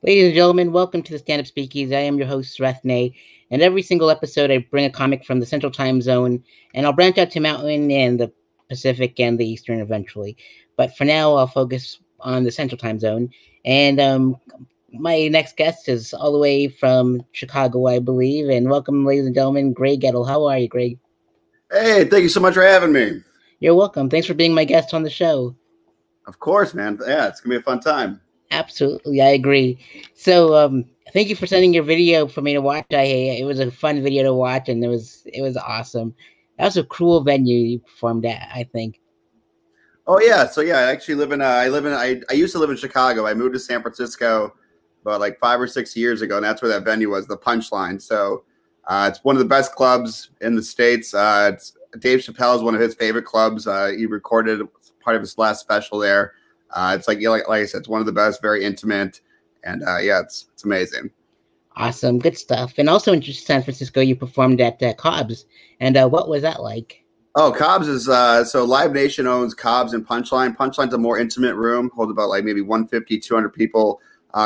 Ladies and gentlemen, welcome to the Stand-Up Speakeasy. I am your host, Srethney, and every single episode I bring a comic from the Central Time Zone, and I'll branch out to Mountain and the Pacific and the Eastern eventually. But for now, I'll focus on the Central Time Zone. And my next guest is all the way from Chicago, I believe. And welcome, ladies and gentlemen, Greg-Gettle. How are you, Greg? Hey, thank you so much for having me. You're welcome. Thanks for being my guest on the show. Of course, man. Yeah, it's going to be a fun time. Absolutely, I agree. So, thank you for sending your video for me to watch. It was a fun video to watch, and it was awesome. That was a cool venue you performed at, I think. Oh yeah, so yeah, I actually live in I used to live in Chicago. I moved to San Francisco about like 5 or 6 years ago, and that's where that venue was, the Punchline. So it's one of the best clubs in the States. It's Dave Chappelle is one of his favorite clubs. He recorded part of his last special there. It's like I said, it's one of the best, very intimate, and yeah, it's amazing. Awesome, good stuff. And also in San Francisco, you performed at Cobb's, and what was that like? Oh, Cobb's is so Live Nation owns Cobb's and Punchline. Punchline's a more intimate room, holds about like maybe 150, 200 people.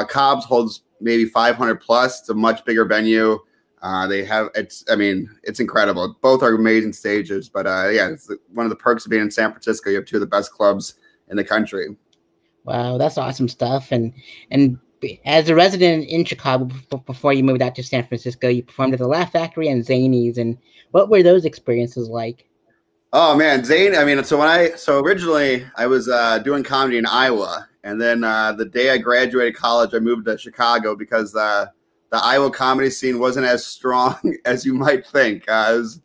Cobb's holds maybe 500 plus. It's a much bigger venue. It's incredible. Both are amazing stages, but yeah, it's one of the perks of being in San Francisco. You have two of the best clubs in the country. Wow, that's awesome stuff. And as a resident in Chicago before you moved out to San Francisco, you performed at the Laugh Factory and Zanies. And what were those experiences like? Oh man, Zane. I mean, so originally I was doing comedy in Iowa, and then the day I graduated college, I moved to Chicago because the Iowa comedy scene wasn't as strong as you might think. It was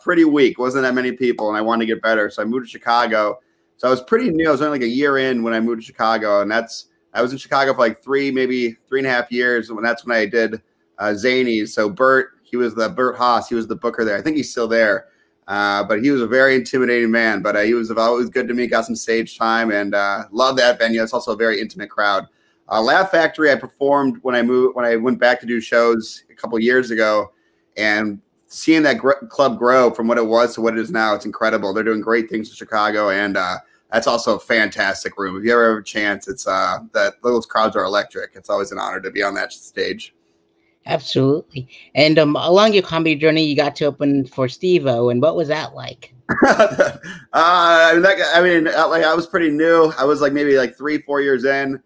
pretty weak. Wasn't that many people, and I wanted to get better, so I moved to Chicago. So I was pretty new. I was only like a year in when I moved to Chicago, and I was in Chicago for like maybe 3.5 years, and that's when I did Zanies. So Bert Haas, he was the booker there. I think he's still there, but he was a very intimidating man. But he was always good to me. Got some stage time, and loved that venue. It's also a very intimate crowd. Laugh Factory, I performed when I went back to do shows a couple years ago, and seeing that club grow from what it was to what it is now, it's incredible. They're doing great things in Chicago, and that's also a fantastic room. If you ever have a chance, it's that those crowds are electric. It's always an honor to be on that stage. Absolutely. And along your comedy journey, you got to open for Steve-O, and what was that like? I was pretty new. I was like maybe like 3-4 years in.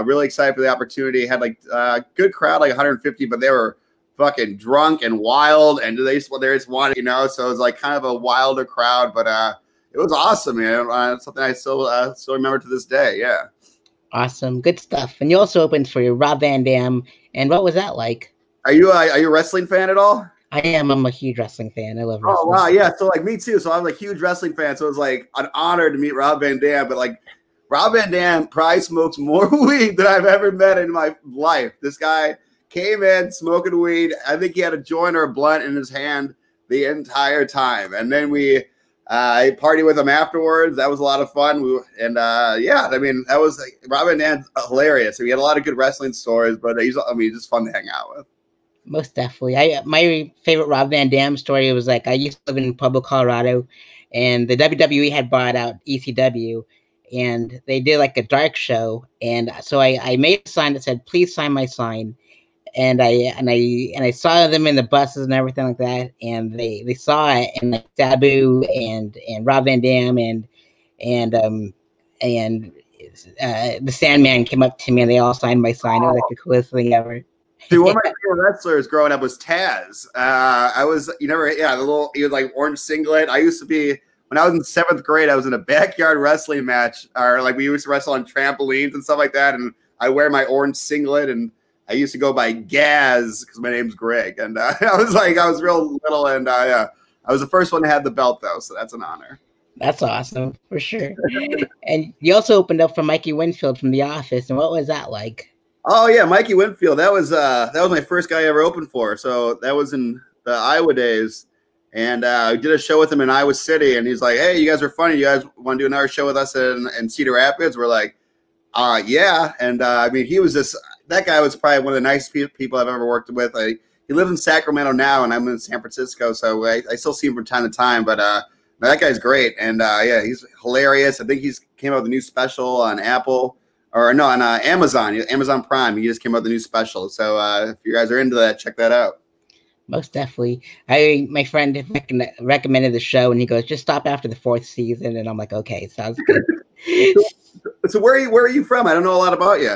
Really excited for the opportunity. Had like a good crowd, like 150, but they were fucking drunk and wild, and they just wanted, so it was like kind of a wilder crowd, but it was awesome, man. Something I still remember to this day. Yeah. Awesome. Good stuff. And you also opened for Rob Van Dam. And what was that like? Are you a wrestling fan at all? I am. I'm a huge wrestling fan. I love wrestling. Oh, wow. Yeah. So like me too. So I'm a huge wrestling fan. So it was like an honor to meet Rob Van Dam, but like Rob Van Dam probably smokes more weed than I've ever met in my life. This guy came in smoking weed. I think he had a joint or a blunt in his hand the entire time. And then I partied with him afterwards. That was a lot of fun. Yeah, I mean, that was like, Rob Van Dam's hilarious. He had a lot of good wrestling stories, but he's just fun to hang out with. Most definitely. My favorite Rob Van Dam story was like I used to live in Pueblo, Colorado, and the WWE had bought out ECW, and they did like a dark show, and so I made a sign that said, "Please sign my sign." And I saw them in the buses and everything like that, and they saw it, and like Sabu and Rob Van Dam and the Sandman came up to me, and they all signed my sign. It was like the coolest thing ever. Dude, one of my favorite wrestlers growing up was Taz. He was like orange singlet. I used to be, when I was in 7th grade, I was in a backyard wrestling match, or like we used to wrestle on trampolines and stuff like that, and I wear my orange singlet, and I used to go by Gaz because my name's Greg, and I was real little, and I was the first one to have the belt though, so that's an honor. That's awesome for sure. And you also opened up for Mikey Winfield from The Office, and what was that like? Oh yeah, Mikey Winfield. That was my first guy I ever opened for. So that was in the Iowa days, and I did a show with him in Iowa City, and he's like, "Hey, you guys are funny. You guys want to do another show with us in Cedar Rapids?" We're like, yeah. And I mean, that guy was probably one of the nicest people I've ever worked with. He lives in Sacramento now, and I'm in San Francisco, so I still see him from time to time. But that guy's great, and yeah, he's hilarious. I think he's came out with a new special on Apple or no, on Amazon, Amazon Prime. He just came out with a new special. So if you guys are into that, check that out. Most definitely. My friend recommended the show, and he goes, "Just stop after the fourth season." And I'm like, "Okay, sounds good." So where are you from? I don't know a lot about you.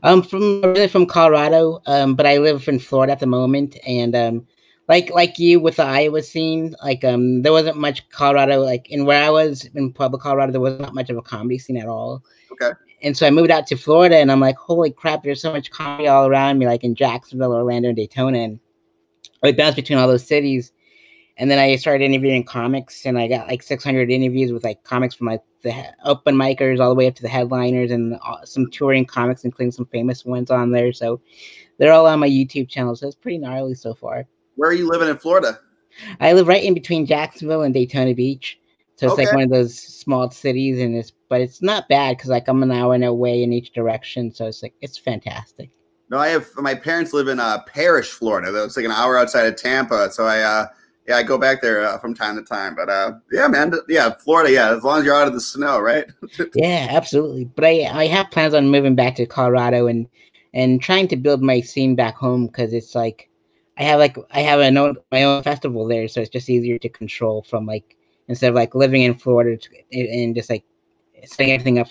I'm originally from Colorado, but I live in Florida at the moment. And like you with the Iowa scene, like there wasn't much Colorado, like in where I was in Pueblo, Colorado, there was not much of a comedy scene at all. Okay. And so I moved out to Florida, and I'm like, holy crap, there's so much comedy all around me, like in Jacksonville, Orlando, and Daytona, and I bounced between all those cities. And then I started interviewing comics, and I got like 600 interviews with like comics from like the open micers all the way up to the headliners, and some touring comics, including some famous ones on there. So they're all on my YouTube channel. So it's pretty gnarly so far. Where are you living in Florida? I live right in between Jacksonville and Daytona Beach. So it's like one of those small cities, and but it's not bad because like I'm an hour and away in each direction. So it's like, it's fantastic. No, my parents live in Parrish, Florida. That's like an hour outside of Tampa. So I go back there from time to time. But yeah, man, yeah, Florida, yeah, as long as you're out of the snow, right? Yeah, absolutely. But I have plans on moving back to Colorado and trying to build my scene back home, because it's like I have my own festival there, so it's just easier to control from like, instead of like living in Florida and just like setting everything up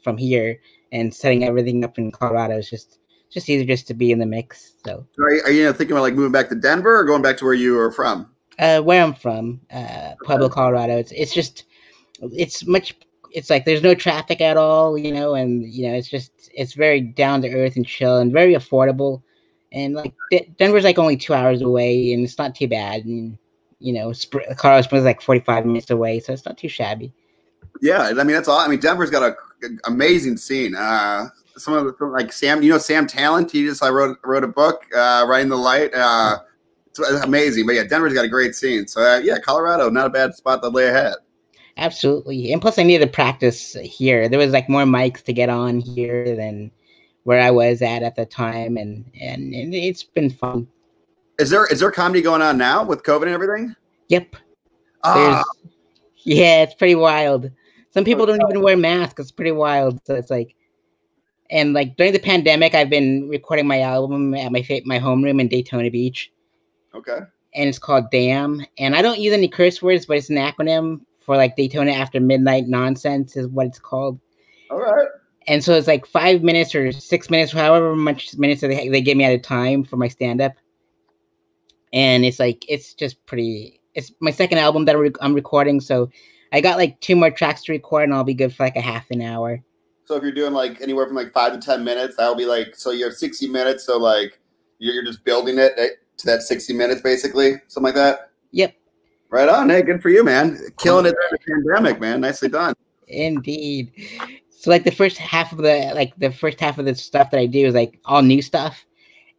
from here and setting everything up in Colorado. It's just easier just to be in the mix. So are you thinking about like moving back to Denver or going back to where you were from? Where I'm from, Pueblo, Colorado. It's like there's no traffic at all, and it's very down to earth and chill and very affordable. And like Denver's like only 2 hours away, and it's not too bad. And Colorado Springs is like 45 minutes away, so it's not too shabby. Yeah, I mean that's all. I mean Denver's got an amazing scene. Some of the, like Sam Talent. He just wrote a book, Riding the Light. It's amazing. But yeah, Denver's got a great scene. So yeah, Colorado, not a bad spot to lay ahead. Absolutely. And plus I needed to practice here. There was like more mics to get on here than where I was at the time, and it's been fun. Is there comedy going on now with COVID and everything? Yep. Yeah, it's pretty wild. Some people don't even wear masks. It's pretty wild. So it's like, and like during the pandemic, I've been recording my album at my homeroom in Daytona Beach. Okay. And it's called DAM. And I don't use any curse words, but it's an acronym for like Daytona After Midnight Nonsense is what it's called. All right. And so it's like 5 minutes or 6 minutes, however much minutes they give me at a time for my stand-up. And it's like, it's my second album that I'm recording. So I got like 2 more tracks to record, and I'll be good for like a half an hour. So if you're doing like anywhere from like 5 to 10 minutes, that'll be like, so you have 60 minutes. So like you're just building it to that 60 minutes, basically, something like that. Yep. Right on. Hey, good for you, man. Killing it during the pandemic, man. Nicely done. Indeed. So like the first half of the stuff that I do is like all new stuff.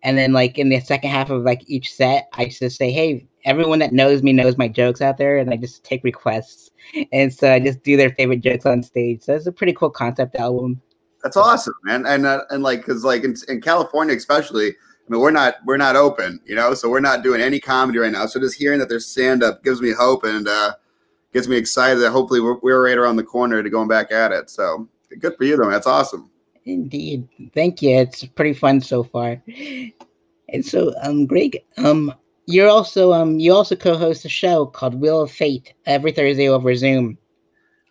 And then like in the second half of like each set, I just say, hey, everyone that knows me knows my jokes out there, and I just take requests. And so I just do their favorite jokes on stage. So it's a pretty cool concept album. That's awesome, man. And like, cause like in California, especially, I mean, we're not open, so we're not doing any comedy right now. So just hearing that there's stand up gives me hope and gets me excited that hopefully we're right around the corner to going back at it. So good for you though. That's awesome. Indeed. Thank you. It's pretty fun so far. And so, Greg, you also co-host a show called Wheel of Fate every Thursday over Zoom.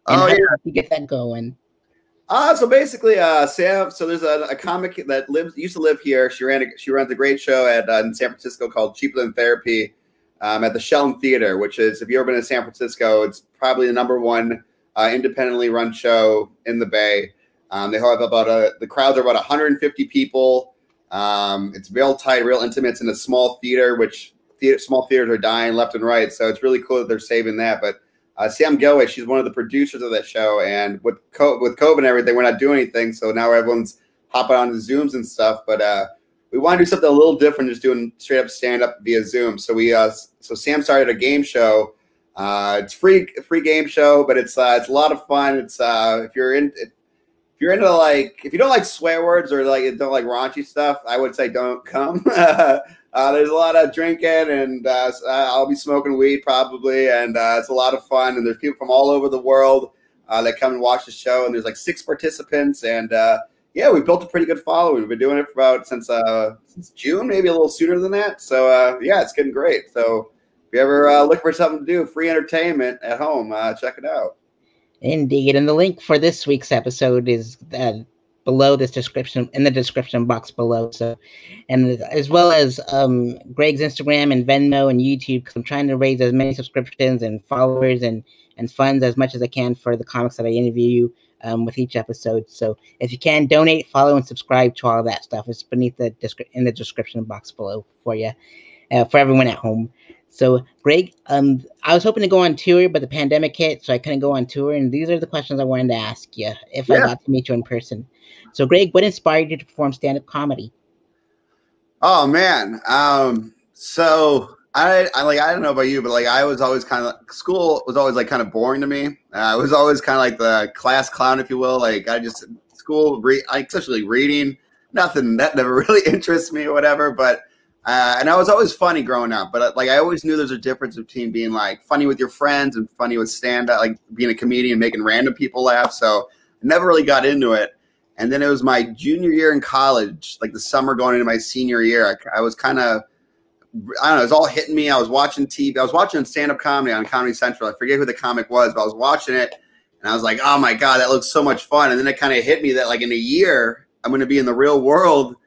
And how did you get that going? So basically, Sam. So there's a comic that used to live here. She runs a great show in San Francisco called Cheaper Than Therapy, at the Sheldon Theater, which is, if you've ever been to San Francisco, it's probably the #1 independently run show in the Bay. They have the crowds are about 150 people. It's real tight, real intimate. It's in a small theater, small theaters are dying left and right. So it's really cool that they're saving that. But Sam Gilway, she's one of the producers of that show. And with COVID and everything, we're not doing anything. So now everyone's hopping on the Zooms and stuff. But we want to do something a little different, just doing straight up stand up via Zoom. So so Sam started a game show. It's free game show, but it's a lot of fun. It's if you don't like swear words or like don't like raunchy stuff, I would say don't come. There's a lot of drinking, and I'll be smoking weed probably, and it's a lot of fun. And there's people from all over the world that come and watch the show, and there's like 6 participants, and yeah, we built a pretty good following. We've been doing it for about since June, maybe a little sooner than that. So yeah, it's getting great. So if you ever look for something to do, free entertainment at home, check it out. Indeed, and the link for this week's episode is below this description, in the description box below. So, and as well as Greg's Instagram and Venmo and YouTube, because I'm trying to raise as many subscriptions and followers and funds as much as I can for the comics that I interview with each episode. So if you can donate, follow, and subscribe to all that stuff, it's beneath in the description box below for you, for everyone at home. So, Greg, I was hoping to go on tour, but the pandemic hit, so I couldn't go on tour. And these are the questions I wanted to ask you if I got to meet you in person. So, Greg, what inspired you to perform stand-up comedy? Oh man, so I don't know about you, but like I was always kind of school was always like kind of boring to me. I was always kind of like the class clown, if you will. Like I just school, especially reading, nothing that never really interests me or whatever. But and I was always funny growing up, but like I always knew there's a difference between being like funny with your friends and funny with stand-up, like being a comedian, making random people laugh. So I never really got into it. And then it was my junior year in college, like the summer going into my senior year. I was kind of, I don't know, it was all hitting me. I was watching TV. I was watching stand-up comedy on Comedy Central. I forget who the comic was, but I was watching it. And I was like, oh my God, that looks so much fun. And then it kind of hit me that like in a year, I'm going to be in the real world.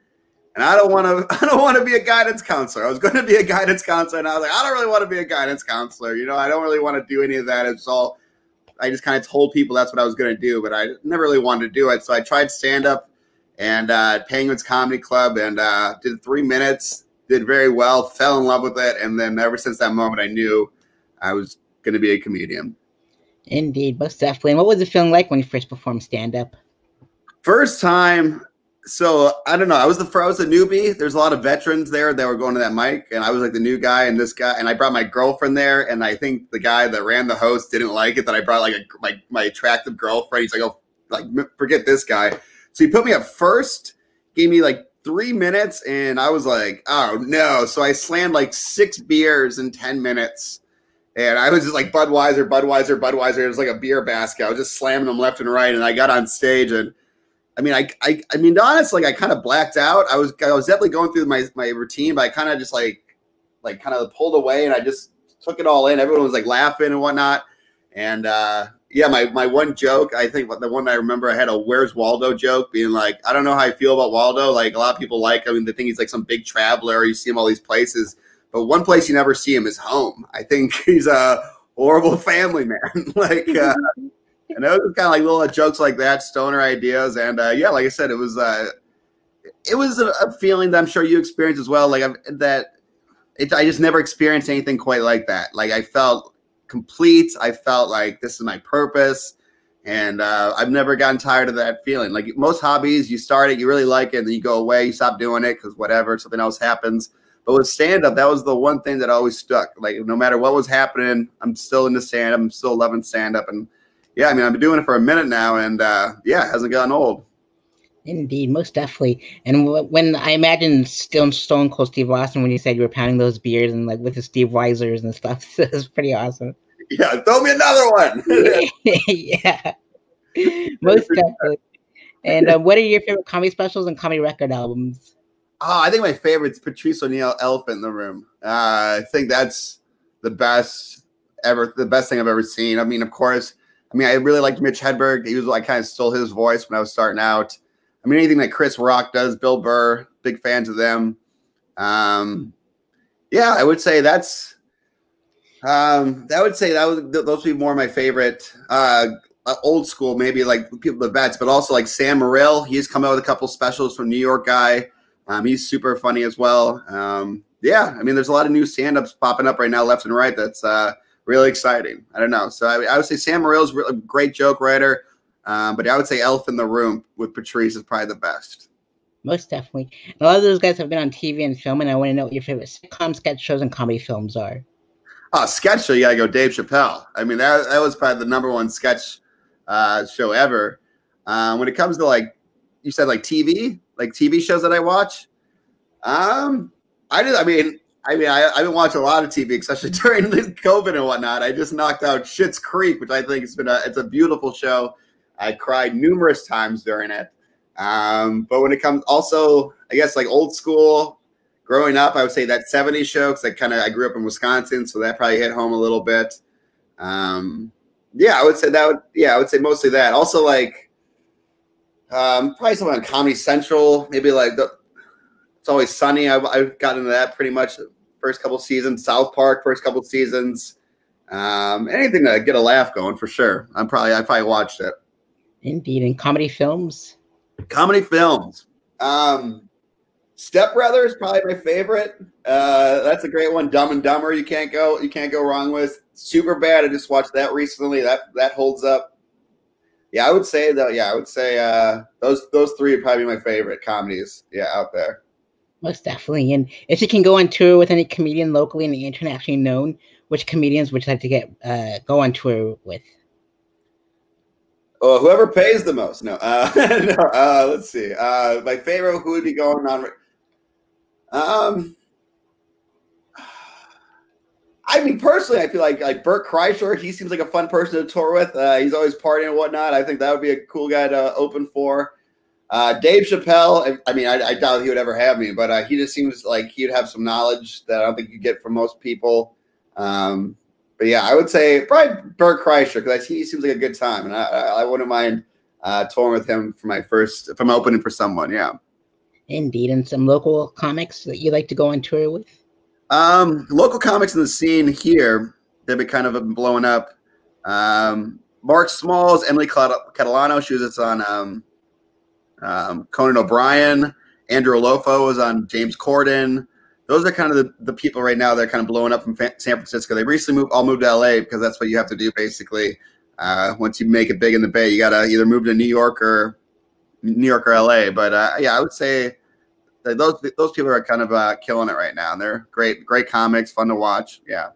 And I don't want to be a guidance counselor. I was going to be a guidance counselor. And I was like, I don't really want to be a guidance counselor. You know, I don't really want to do any of that. It's all, I just kind of told people that's what I was going to do, but I never really wanted to do it. So I tried stand-up and Penguins Comedy Club and did 3 minutes, did very well, fell in love with it. And then ever since that moment, I knew I was going to be a comedian. Indeed, most definitely. And what was it feeling like when you first performed stand-up? First time, so I don't know. I was the newbie. There's a lot of veterans there that were going to that mic, and I was like the new guy. And this guy, and I brought my girlfriend there, and I think the guy that ran the host didn't like it that I brought like my attractive girlfriend. He's like, oh, like forget this guy. So he put me up first, gave me like 3 minutes, and I was like, oh no. So I slammed like 6 beers in 10 minutes. And I was just like Budweiser. It was like a beer basket. I was just slamming them left and right. And I got on stage, and I mean, I mean, honestly, I kind of blacked out. I was definitely going through my routine, but I kind of just like kind of pulled away, and I just took it all in. Everyone was like laughing and whatnot. And yeah, my one joke, I think the one I remember, I had a "Where's Waldo" joke, being like, I don't know how I feel about Waldo. Like a lot of people like, I mean, they think he's like some big traveler. You see him all these places, but one place you never see him is home. I think he's a horrible family man. Like. And it was kind of like little jokes like that, stoner ideas, and yeah, like I said, it was a feeling that I'm sure you experienced as well. Like I just never experienced anything quite like that. Like I felt complete. I felt like this is my purpose, and I've never gotten tired of that feeling. Like most hobbies, you start it, you really like it, and then you go away, you stop doing it because whatever, something else happens. But with stand-up, that was the one thing that always stuck. Like no matter what was happening, I'm still into stand-up. I'm still loving stand-up, and yeah, I mean, I've been doing it for a minute now, and yeah, it hasn't gotten old. Indeed, most definitely. And when I imagine still Stone Cold Steve Austin when you said you were pounding those beers and like with the Steve Weisers and stuff, so it was pretty awesome. Yeah, throw me another one. Yeah, most definitely. And what are your favorite comedy specials and comedy record albums? Oh, I think my favorite is Patrice O'Neill, "Elephant in the Room." I think that's the best thing I've ever seen. I mean, of course. I mean, I really liked Mitch Hedberg. He was like kind of stole his voice when I was starting out. I mean, anything that Chris Rock does, Bill Burr, big fans of them. Yeah, I would say those would be more my favorite. Old school, maybe like people, the vets, but also like Sam Morril. He's come out with a couple specials from New York guy. He's super funny as well. Yeah, I mean, there's a lot of new stand-ups popping up right now, left and right. That's really exciting. I don't know. So I would say Sam Morril's a great joke writer, but I would say Elephant in the Room with Patrice is probably the best. Most definitely. And a lot of those guys have been on TV and film, and I want to know what your favorite sitcom, sketch shows, and comedy films are. Oh, sketch show, you gotta go Dave Chappelle. I mean, that was probably the #1 sketch show ever. When it comes to like, you said like TV shows that I watch. I've been watching a lot of TV, especially during COVID and whatnot. I just knocked out Schitt's Creek, which I think it's a beautiful show. I cried numerous times during it. But when it comes also, I guess like old school, growing up, I would say that 70s show because I grew up in Wisconsin, so that probably hit home a little bit. Yeah, I would say that would. Yeah, I would say mostly that. Also, like probably something on Comedy Central. Maybe like It's Always Sunny. I've gotten into that pretty much the first couple seasons. South Park, first couple seasons. Anything to get a laugh going for sure. I probably watched it. Indeed, and comedy films. Comedy films. Step Brothers, probably my favorite. That's a great one. Dumb and Dumber, you can't go wrong with. Super Bad, I just watched that recently. That holds up. Yeah, I would say that. Yeah, I would say those three would probably be my favorite comedies. Yeah, out there. Most definitely. And if you can go on tour with any comedian locally and internationally known, which comedians would you like to go on tour with? Oh, whoever pays the most. No, no. Let's see. My favorite, who would be going on? I mean, personally, I feel like Bert Kreischer. He seems like a fun person to tour with. He's always partying and whatnot. I think that would be a cool guy to open for. Dave Chappelle. I mean, I doubt he would ever have me, but he just seems like he'd have some knowledge that I don't think you get from most people. But yeah, I would say probably Bert Kreischer because he seems like a good time, and I wouldn't mind touring with him for if I'm opening for someone. Yeah, indeed. And some local comics that you like to go on tour with? Local comics in the scene here, they've been kind of blowing up. Mark Smalls, Emily Catalano, she was on Conan O'Brien. Andrew Olofo was on James Corden. Those are kind of the people right now that are kind of blowing up from San Francisco. They recently moved to LA because that's what you have to do basically. Once you make it big in the Bay, you got to either move to New York or LA. But yeah, I would say that those people are kind of killing it right now. And they're great comics, fun to watch. Yeah.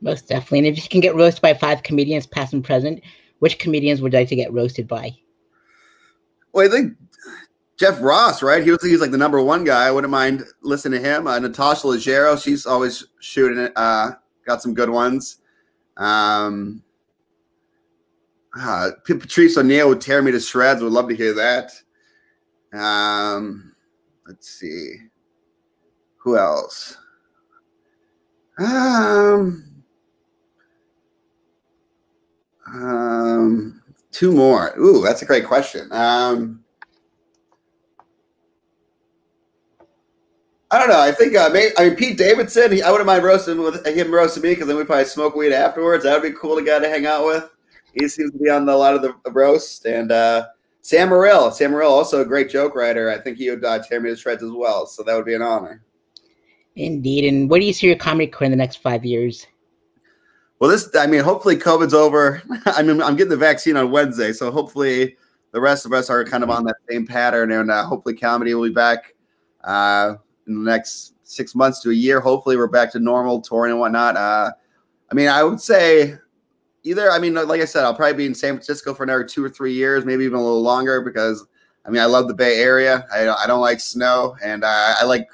Most definitely. And if you can get roasted by 5 comedians, past and present, which comedians would you like to get roasted by? Well, I think Jeff Ross, right? He was like the number one guy. I wouldn't mind listening to him. Natasha Leggero, she's always shooting it. Got some good ones. Patrice O'Neill would tear me to shreds. Would love to hear that. Let's see. Who else? Two more. Ooh, that's a great question. I don't know. I think Pete Davidson. I wouldn't mind roasting him roasting me because then we probably smoke weed afterwards. That would be cool. Guy to hang out with. He seems to be on a lot of the roast. And Sam Morril. Sam Morril, also a great joke writer. I think he would tear me to shreds as well. So that would be an honor. Indeed. And where do you see your comedy career in the next 5 years? Well, hopefully COVID's over. I'm getting the vaccine on Wednesday, so hopefully the rest of us are kind of on that same pattern, and hopefully comedy will be back in the next 6 months to a year. Hopefully we're back to normal touring and whatnot. I would say like I said, I'll probably be in San Francisco for another 2 or 3 years, maybe even a little longer because I love the Bay Area. I don't like snow, and I like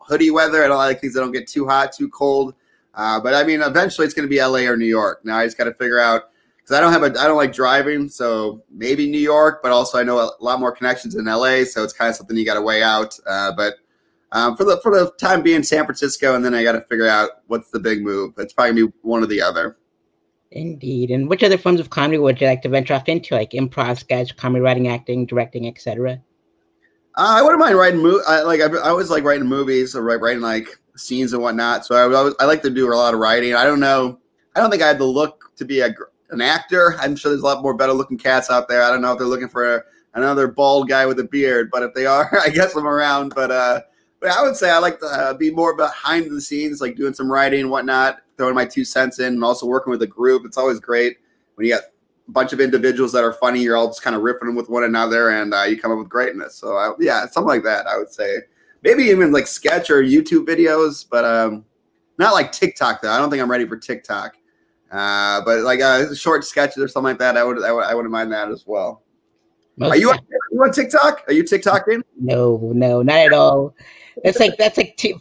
hoodie weather. I don't like things that don't get too hot, too cold. But eventually it's going to be LA or New York. Now I just got to figure out because I don't like driving, so maybe New York. But also I know a lot more connections in LA, so it's kind of something you got to weigh out. But for the time being, San Francisco, and then I got to figure out what's the big move. It's probably gonna be one or the other. Indeed. And which other forms of comedy would you like to venture off into, like improv, sketch, comedy writing, acting, directing, etc.? I wouldn't mind writing. I always like writing movies or writing like scenes and whatnot. So I like to do a lot of writing. I don't know. I don't think I have the look to be an actor. I'm sure there's a lot more better looking cats out there. I don't know if they're looking for another bald guy with a beard, but if they are, I guess I'm around. But I would say I like to be more behind the scenes, like doing some writing and whatnot, throwing my 2 cents in, and also working with a group. It's always great when you got a bunch of individuals that are funny. You're all just kind of riffing with one another, and you come up with greatness. So yeah, something like that. I would say maybe even like sketch or YouTube videos, but not like TikTok though. I don't think I'm ready for TikTok. But like short sketches or something like that, I wouldn't mind that as well. Are you on TikTok? Are you TikToking? No, not at all. That's like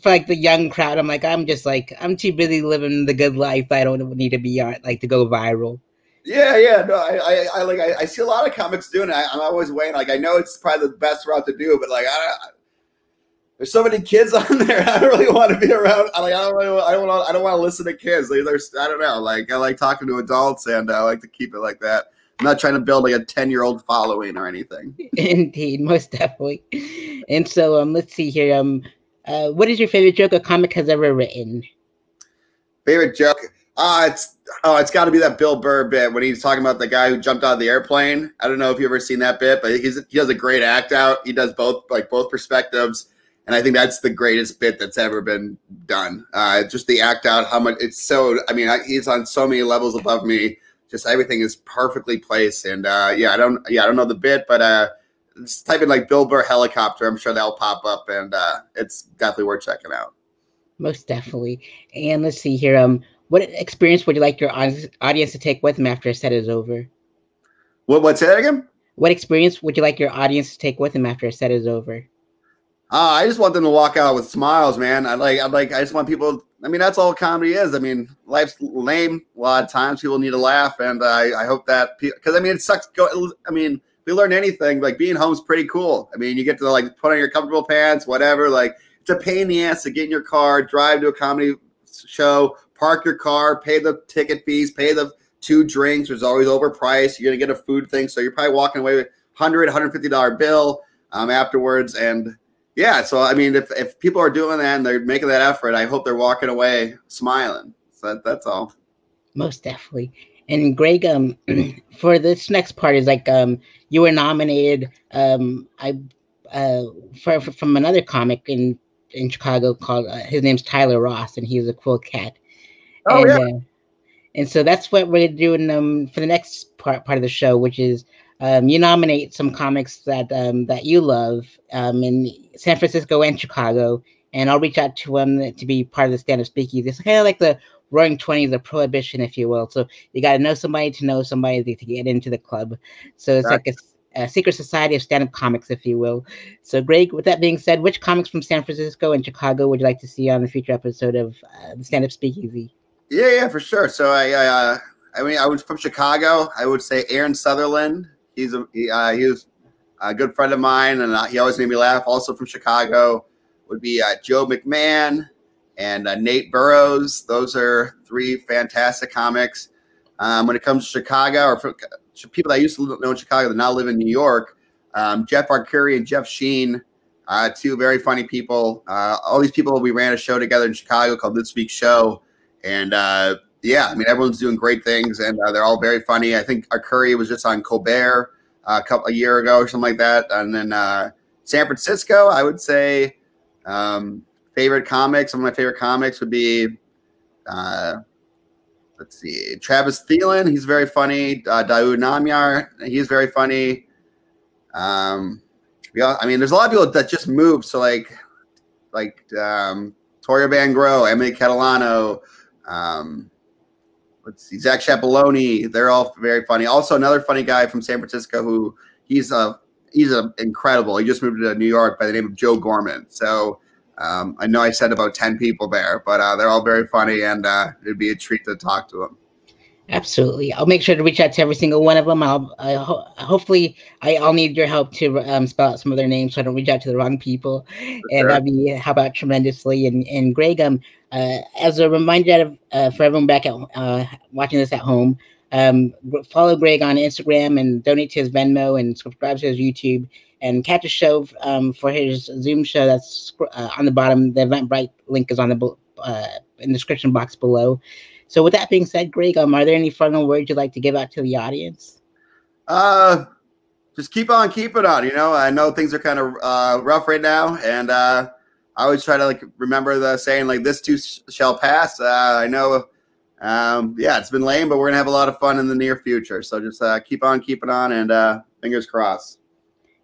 for like the young crowd. I'm too busy living the good life. I don't need to be on to go viral. Yeah. No, I see a lot of comics doing it. I'm always waiting. Like, I know it's probably the best route to do, but like, there's so many kids on there. I don't really want to be around. Like, I don't want to listen to kids. Like, I don't know. Like, I like talking to adults, and I like to keep it like that. I'm not trying to build like a 10-year-old following or anything. Indeed, most definitely. And so, let's see here. What is your favorite joke a comic has ever written? Favorite joke? It's got to be that Bill Burr bit when he's talking about the guy who jumped out of the airplane. I don't know if you've ever seen that bit, but he does a great act out. He does both perspectives, and I think that's the greatest bit that's ever been done. Just the act out, how much it's so. I mean, he's on so many levels above me. Just everything is perfectly placed, and I don't know the bit, but just type in like Bill Burr helicopter. I'm sure that'll pop up, and it's definitely worth checking out. Most definitely. And let's see here. What experience would you like your audience to take with them after a set is over? What's that again? What experience would you like your audience to take with them after a set is over? I just want them to walk out with smiles, man. I just want people. I mean, that's all comedy is. I mean, life's lame a lot of times. People need to laugh, and I hope that because I mean, it sucks. If we learn anything, like being home's pretty cool. I mean, you get to like put on your comfortable pants, whatever. Like, it's a pain in the ass to get in your car, drive to a comedy show, park your car, pay the ticket fees, pay the 2 drinks, which is always overpriced. You're gonna get a food thing, so you're probably walking away with $150 bill afterwards. And yeah, so I mean, if people are doing that and they're making that effort, I hope they're walking away smiling. So that's all. Most definitely. And Greg, for this next part is like you were nominated from another comic in Chicago called his name's Tyler Ross, and he's a cool cat. Oh, and yeah. And so that's what we're doing for the next part of the show, which is you nominate some comics that you love in San Francisco and Chicago, and I'll reach out to them to be part of the stand-up speakeasy. It's kind of like the Roaring Twenties of Prohibition, if you will. So you got to know somebody to get into the club. So it's like a secret society of stand-up comics, if you will. So, Greg, with that being said, which comics from San Francisco and Chicago would you like to see on a future episode of the stand-up speakeasy? Yeah, for sure. So I was from Chicago. I would say Aaron Sutherland. He was a good friend of mine, and he always made me laugh. Also from Chicago would be Joe McMahon and Nate Burrows. Those are 3 fantastic comics. When it comes to Chicago, or for people that I used to know in Chicago that now live in New York, Jeff Arcuri and Jeff Sheen, 2 very funny people. All these people, we ran a show together in Chicago called This Week's Show. And yeah, I mean, everyone's doing great things, and they're all very funny. I think Arcuri was just on Colbert a year ago or something like that. And then San Francisco, I would say favorite comics. Some of my favorite comics would be, let's see, Travis Thielen. He's very funny. Daoud Namyar. He's very funny. I mean, there's a lot of people that just moved. So like Toria Van Gogh, Emily Catalano. Let's see, Zach Chapeloni. They're all very funny. Also, another funny guy from San Francisco who he's incredible. He just moved to New York by the name of Joe Gorman. So I know I said about 10 people there, but they're all very funny, and it'd be a treat to talk to them. Absolutely. I'll make sure to reach out to every single one of them. Hopefully I'll need your help to spell out some of their names so I don't reach out to the wrong people. And that'd be how about tremendously. And Greg, as a reminder for everyone back at watching this at home, follow Greg on Instagram and donate to his Venmo and subscribe to his YouTube and catch a show for his Zoom show that's on the bottom. The Eventbrite link is on the in the description box below. So with that being said, Greg, are there any final words you'd like to give out to the audience? Just keep on keeping on. You know, I know things are kind of rough right now, and I always try to like remember the saying like this too shall pass. I know, yeah, it's been lame, but we're gonna have a lot of fun in the near future. So just keep on keeping on, and fingers crossed.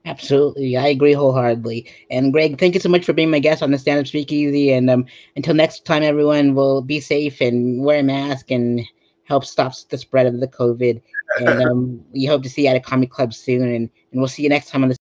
Absolutely. I agree wholeheartedly. And Greg, thank you so much for being my guest on the Stand Up Speakeasy. And until next time, everyone will be safe and wear a mask and help stop the spread of the COVID. And we hope to see you at a comic club soon. And we'll see you next time on the